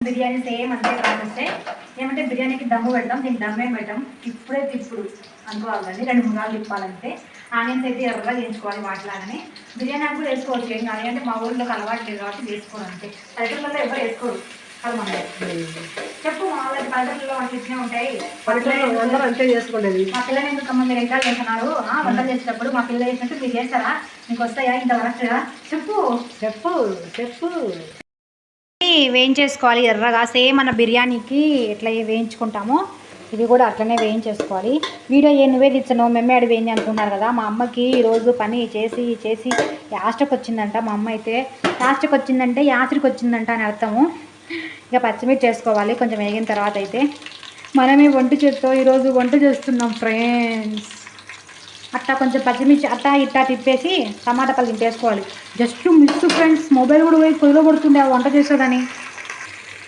Biryani same అంతే process. ఏమంటే బిర్యానీకి దమ్ము పెడతాం, దీనికి దమ్ ఏం పెట్టాం. ఇప్పుడే తిప్పుడు అనుకోవాలండి, 2-3 సార్లు తిప్పాలంటే. ఆనియన్స్ అయితే ఎర్రగా వేయించుకోవాలి వాటిలాగానే. బిర్యానీ కూడా వేసుకోవచ్చు, ఏం కాదు. అంటే మా ఊళ్ళోకి అలవాటు లేదు కాబట్టి వేసుకోరు అంతే. పల్లెటూళ్ళలో ఎవరు వేసుకోరు కలమంటే. చెప్పు మా వాళ్ళకి పల్లెటూళ్ళలో వంటలు ఇచ్చినే ఉంటాయి. అందరూ అంతే చేసుకోండి. మా పిల్లలు ఎందుకమ్మా మీరు ఎంకాలు చేస్తున్నారు? వంటలు చేసేటప్పుడు మా పిల్లలు చేసినట్టు మీరు చేస్తారా? మీకు వస్తాయా ఇంతవరకు? చెప్పు చెప్పు చెప్పు. వేయించేసుకోవాలి ఎర్రగా, సేమ్ మన బిర్యానీకి ఎట్లా వేయించుకుంటామో ఇది కూడా అట్లనే వేయించేసుకోవాలి. వీడియో నువ్వే తెచ్చాను మేమే అడి వేయింది అనుకుంటున్నారు కదా. మా అమ్మకి ఈరోజు పని చేసి చేసి యాస్ట్కి వచ్చిందంట. మా అమ్మ అయితే యాస్ట్కి వచ్చిందంటే యాస్ట్కి వచ్చిందంట అని అర్థము. ఇక పచ్చిమిర్చి చేసుకోవాలి కొంచెం వేగిన తర్వాత. అయితే మనమే ఈరోజు వంట చేస్తున్నాం ఫ్రెండ్స్. అట్టా కొంచెం పచ్చిమిర్చి అట్టా ఇట్టా తిప్పేసి టమాటా పళ్ళు తిప్పేసుకోవాలి. జస్ట్ మిస్ ఫ్రెండ్స్, మొబైల్ కూడా పోయి పొయ్యిలో పడుతుండే వంట చేసేదని.